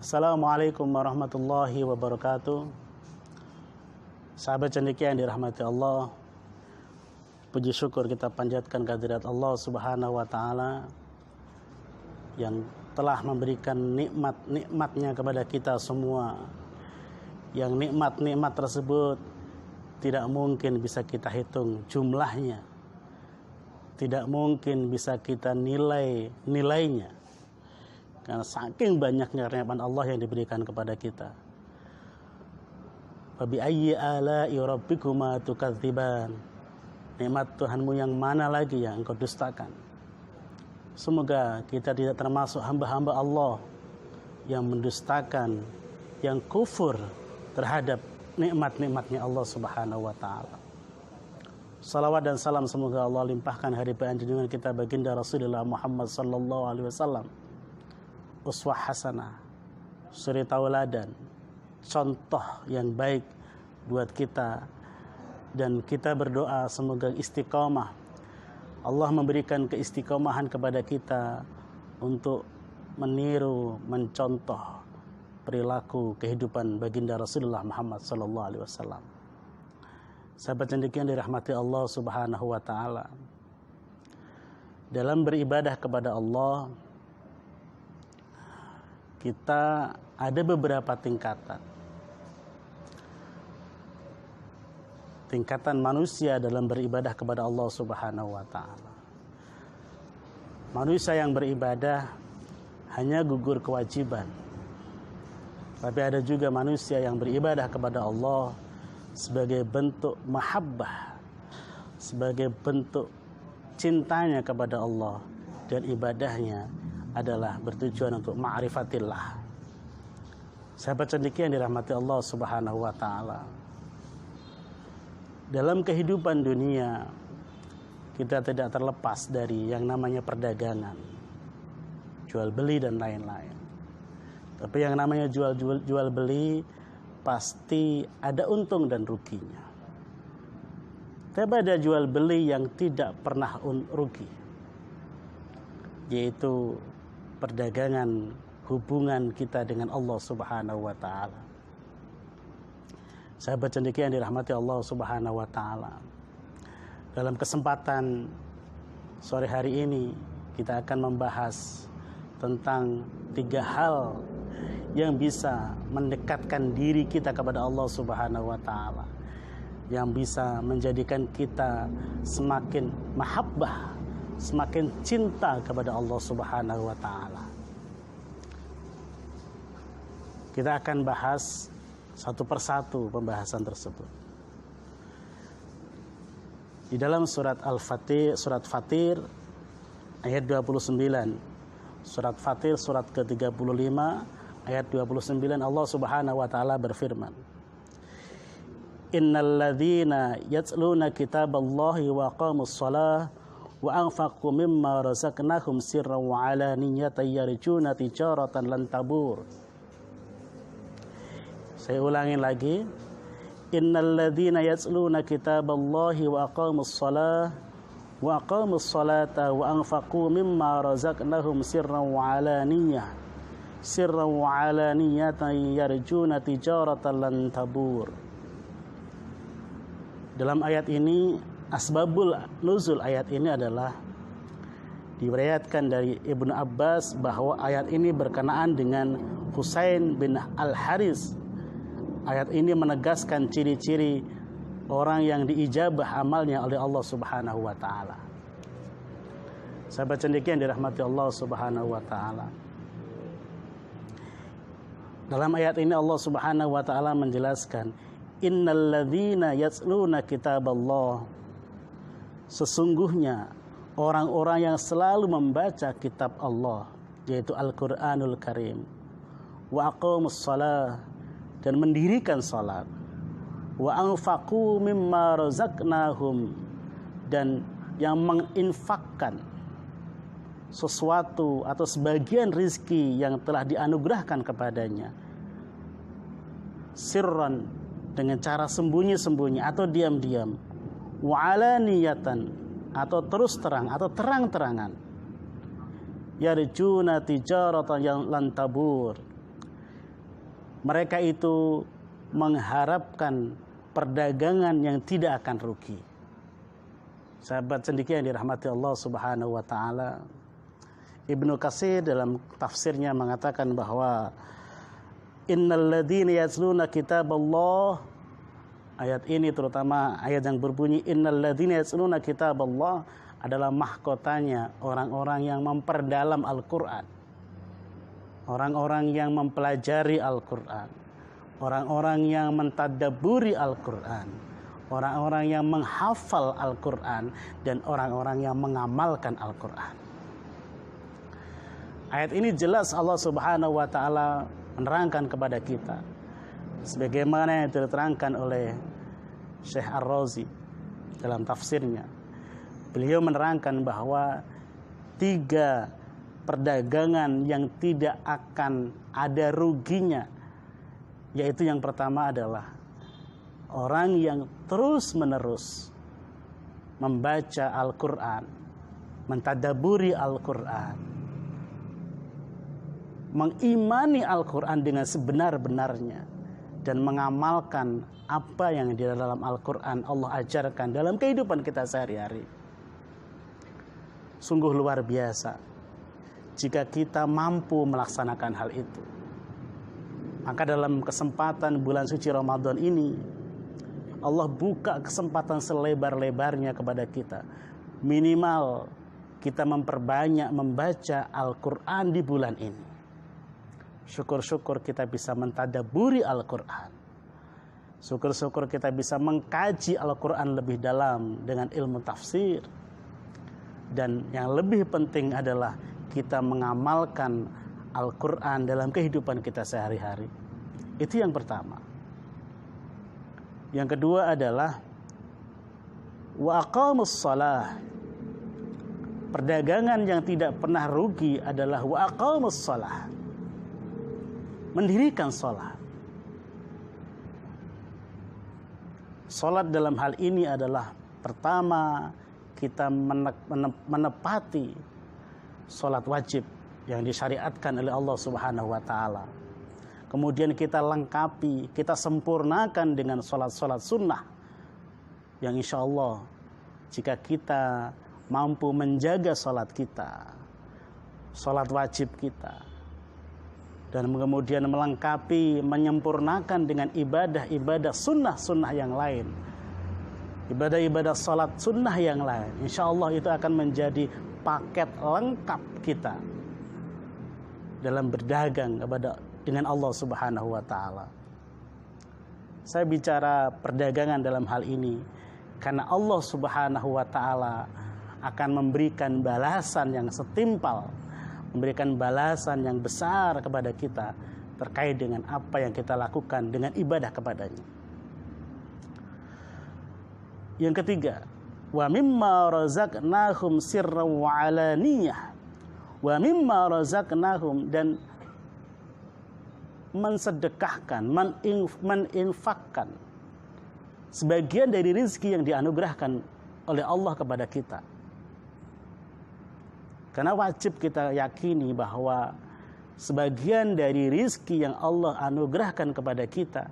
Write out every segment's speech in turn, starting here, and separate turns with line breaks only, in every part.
Assalamualaikum warahmatullahi wabarakatuh. Sahabat cendekia yang dirahmati Allah, puji syukur kita panjatkan kehadirat Allah Subhanahu wa Ta'ala yang telah memberikan nikmat-nikmatnya kepada kita semua. Yang nikmat-nikmat tersebut tidak mungkin bisa kita hitung jumlahnya, tidak mungkin bisa kita nilainya. Karena saking banyaknya nikmat Allah yang diberikan kepada kita. Fa bi ayyi ala'i rabbikuma tukadziban. Nikmat Tuhanmu yang mana lagi yang engkau dustakan? Semoga kita tidak termasuk hamba-hamba Allah yang mendustakan, yang kufur terhadap nikmat-nikmatnya Allah Subhanahu wa Ta'ala. Salawat dan salam semoga Allah limpahkan hari junjungan kita baginda Rasulullah Muhammad sallallahu alaihi wasallam, uswah hasanah, suri tauladan, contoh yang baik buat kita, dan kita berdoa semoga istiqomah. Allah memberikan keistiqomahan kepada kita untuk meniru, mencontoh perilaku kehidupan baginda Rasulullah Muhammad sallallahu alaihi wasallam. Sahabat cendekia yang dirahmati Allah Subhanahu wa Ta'ala, dalam beribadah kepada Allah kita ada beberapa tingkatan. Tingkatan manusia dalam beribadah kepada Allah Subhanahu wa Ta'ala. Manusia yang beribadah hanya gugur kewajiban. Tapi ada juga manusia yang beribadah kepada Allah sebagai bentuk mahabbah, sebagai bentuk cintanya kepada Allah, dan ibadahnya adalah bertujuan untuk ma'rifatillah. Sahabat cendekia yang dirahmati Allah Subhanahu wa Ta'ala, dalam kehidupan dunia kita tidak terlepas dari yang namanya perdagangan, jual beli dan lain-lain. Tapi yang namanya jual beli pasti ada untung dan ruginya. Tapi ada jual beli yang tidak pernah rugi, yaitu perdagangan hubungan kita dengan Allah Subhanahu wa Ta'ala. Sahabat cendekia yang dirahmati Allah Subhanahu wa Ta'ala, dalam kesempatan sore hari ini kita akan membahas tentang 3 hal yang bisa mendekatkan diri kita kepada Allah Subhanahu wa Ta'ala, yang bisa menjadikan kita semakin mahabbah, semakin cinta kepada Allah Subhanahu wa Ta'ala. Kita akan bahas satu persatu pembahasan tersebut. Di dalam surat Al-Fatir, surat Fatir ayat 29, surat Fatir surat ke-35 ayat 29, Allah Subhanahu wa Ta'ala berfirman, Innal ladzina yatluna kitaballahi wa aqamus shalah wa anfaqu mimma razaqnahum sirran wa alaniyatan yarjuna tijaratan lan tabur. Saya ulangi lagi. Innal ladzina yatluna kitaballahi wa aqamus shalah wa aqamus salata wa anfaqu mimma razaqnahum sirran wa alaniyatan yarjuna tijaratan lan tabur. Dalam ayat ini, asbabul nuzul ayat ini adalah diriwayatkan dari Ibnu Abbas bahwa ayat ini berkenaan dengan Husain bin Al-Haris. Ayat ini menegaskan ciri-ciri orang yang diijabah amalnya oleh Allah Subhanahu wa Ta'ala. Sahabat cendekia yang dirahmati Allah Subhanahu wa Ta'ala, dalam ayat ini Allah Subhanahu wa Ta'ala menjelaskan, Innal ladzina yatluna kitaballah, sesungguhnya orang-orang yang selalu membaca kitab Allah, yaitu Al-Quranul Karim, wa aqamus shalah, dan mendirikan salat, wa anfaqu mimma razaqnahum, dan yang menginfakkan sesuatu atau sebagian rizki yang telah dianugerahkan kepadanya, sirran, dengan cara sembunyi-sembunyi atau diam-diam, wa alaniyatan, atau terus terang atau terang-terangan, yarjuna tijaratan yang lan tabur, Mereka itu mengharapkan perdagangan yang tidak akan rugi. Sahabat cendekia yang dirahmati Allah Subhanahu wa taala, Ibnu Katsir dalam tafsirnya mengatakan bahwa innal ladzina yatluna kitaballah, ayat ini terutama ayat yang berbunyi innal ladzina yatluna kitaballah adalah mahkotanya orang-orang yang memperdalam Al-Qur'an. Orang-orang yang mempelajari Al-Qur'an, orang-orang yang mentadabburi Al-Qur'an, orang-orang yang menghafal Al-Qur'an, dan orang-orang yang mengamalkan Al-Qur'an. Ayat ini jelas Allah Subhanahu wa taala menerangkan kepada kita sebagaimana yang diterangkan oleh Syekh Ar-Razi dalam tafsirnya. Beliau menerangkan bahwa 3 perdagangan yang tidak akan ada ruginya, yaitu yang pertama adalah orang yang terus-menerus membaca Al-Qur'an, mentadabburi Al-Qur'an, mengimani Al-Qur'an dengan sebenar-benarnya, dan mengamalkan apa yang di dalam Al-Qur'an Allah ajarkan dalam kehidupan kita sehari-hari. Sungguh luar biasa jika kita mampu melaksanakan hal itu. Maka dalam kesempatan bulan suci Ramadan ini, Allah buka kesempatan selebar-lebarnya kepada kita. Minimal kita memperbanyak membaca Al-Qur'an di bulan ini. Syukur-syukur kita bisa mentadabburi Al-Qur'an. Syukur-syukur kita bisa mengkaji Al-Qur'an lebih dalam dengan ilmu tafsir. Dan yang lebih penting adalah kita mengamalkan Al-Qur'an dalam kehidupan kita sehari-hari. Itu yang pertama. Yang kedua adalah wa aqamus shalah. Perdagangan yang tidak pernah rugi adalah wa aqamus shalah. Mendirikan salat. Salat dalam hal ini adalah pertama kita menepati salat wajib yang disyariatkan oleh Allah Subhanahu wa taala. Kemudian kita lengkapi, kita sempurnakan dengan salat-salat sunnah yang insya Allah jika kita mampu menjaga salat kita, salat wajib kita, dan kemudian melengkapi, menyempurnakan dengan ibadah-ibadah sunnah-sunnah yang lain, ibadah-ibadah salat sunnah yang lain, insya Allah itu akan menjadi paket lengkap kita dalam berdagang dengan Allah Subhanahu wa taala. Saya bicara perdagangan dalam hal ini karena Allah Subhanahu wa taala akan memberikan balasan yang setimpal, memberikan balasan yang besar kepada kita terkait dengan apa yang kita lakukan dengan ibadah kepadanya. Yang ketiga, wa mimma razaqnahum sirran wa alaniyah. Wa mimma razaqnahum, dan mensedekahkan, meninfakkan sebagian dari rezeki yang dianugerahkan oleh Allah kepada kita. Karena wajib kita yakini bahwa sebagian dari rezeki yang Allah anugerahkan kepada kita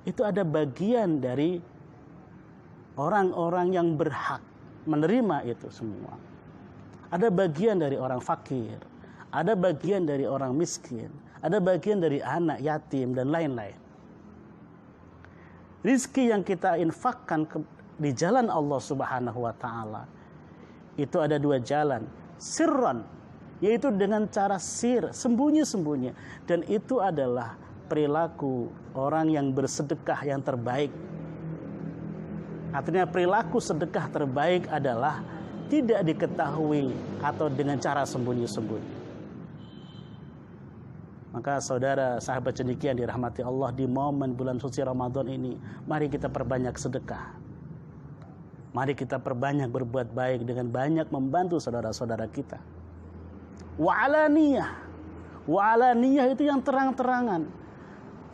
itu ada bagian dari orang-orang yang berhak menerima itu semua. Ada bagian dari orang fakir, ada bagian dari orang miskin, ada bagian dari anak yatim dan lain-lain. Rizki yang kita infakkan di jalan Allah Subhanahu wa taala itu ada 2 jalan. Sirran, yaitu dengan cara sir, sembunyi-sembunyi, dan itu adalah perilaku orang yang bersedekah yang terbaik. Artinya perilaku sedekah terbaik adalah tidak diketahui atau dengan cara sembunyi-sembunyi. Maka saudara sahabat cendekia yang dirahmati Allah, di momen bulan suci Ramadan ini, mari kita perbanyak sedekah. Mari kita perbanyak berbuat baik dengan banyak membantu saudara-saudara kita. Wa alaniyah. Wa alaniyah itu yang terang-terangan.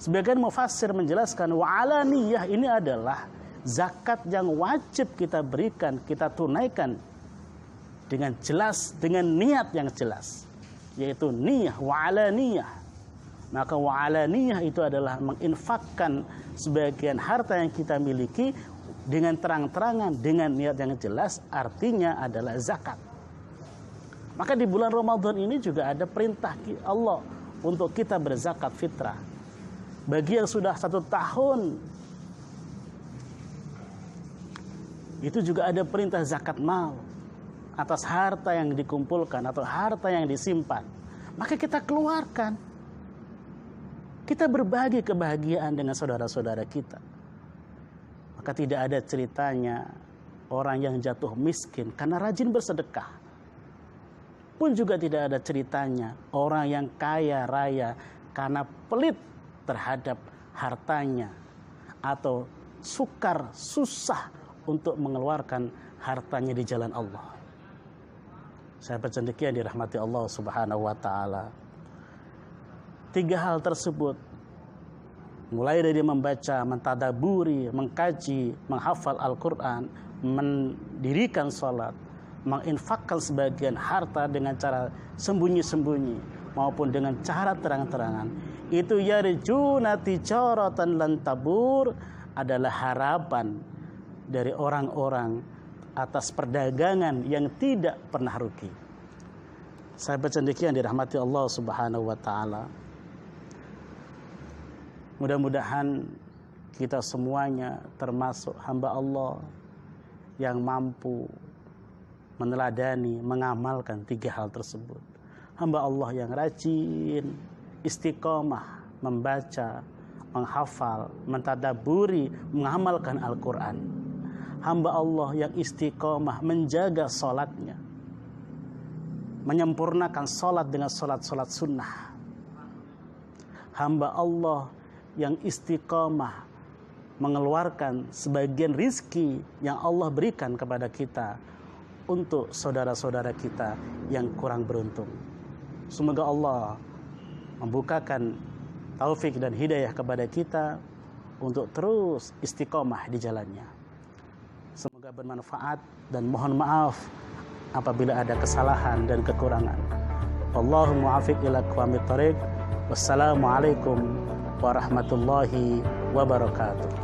Sebagian mufassir menjelaskan wa alaniyah ini adalah zakat yang wajib kita berikan, kita tunaikan dengan jelas, dengan niat yang jelas, yaitu niyah wa alaniyah. Maka wa'alaniyah itu adalah menginfakkan sebagian harta yang kita miliki dengan terang-terangan, dengan niat yang jelas, artinya adalah zakat. Maka di bulan Ramadan ini juga ada perintah Allah untuk kita berzakat fitrah. Bagi yang sudah 1 tahun, itu juga ada perintah zakat mal atas harta yang dikumpulkan atau harta yang disimpan. Maka kita keluarkan. Kita berbagi kebahagiaan dengan saudara-saudara kita. Maka tidak ada ceritanya orang yang jatuh miskin karena rajin bersedekah. Pun juga tidak ada ceritanya orang yang kaya raya karena pelit terhadap hartanya atau sukar, susah untuk mengeluarkan hartanya di jalan Allah. Saya bercendekia dirahmati Allah Subhanahu wa taala. 3 hal tersebut, mulai dari membaca, mentadaburi, mengkaji, menghafal Al-Quran, mendirikan sholat, menginfakkan sebagian harta dengan cara sembunyi-sembunyi maupun dengan cara terang-terangan, itu yarjuna tijaratan lan tabur, adalah harapan dari orang-orang atas perdagangan yang tidak pernah rugi. Saya bercendekia dirahmati Allah Subhanahu wa taala. Mudah-mudahan kita semuanya termasuk hamba Allah yang mampu meneladani, mengamalkan 3 hal tersebut. Hamba Allah yang rajin, istiqomah, membaca, menghafal, mentadaburi, mengamalkan Al-Quran. Hamba Allah yang istiqomah, menjaga sholatnya, menyempurnakan sholat dengan sholat-sholat sunnah. Hamba Allah yang istiqomah mengeluarkan sebagian rizki yang Allah berikan kepada kita untuk saudara-saudara kita yang kurang beruntung. Semoga Allah membukakan taufik dan hidayah kepada kita untuk terus istiqomah di jalannya. Semoga bermanfaat dan mohon maaf apabila ada kesalahan dan kekurangan. Wallahu muwaffiq ila aqwamit thoriq. Wassalamualaikum warahmatullahi wabarakatuh.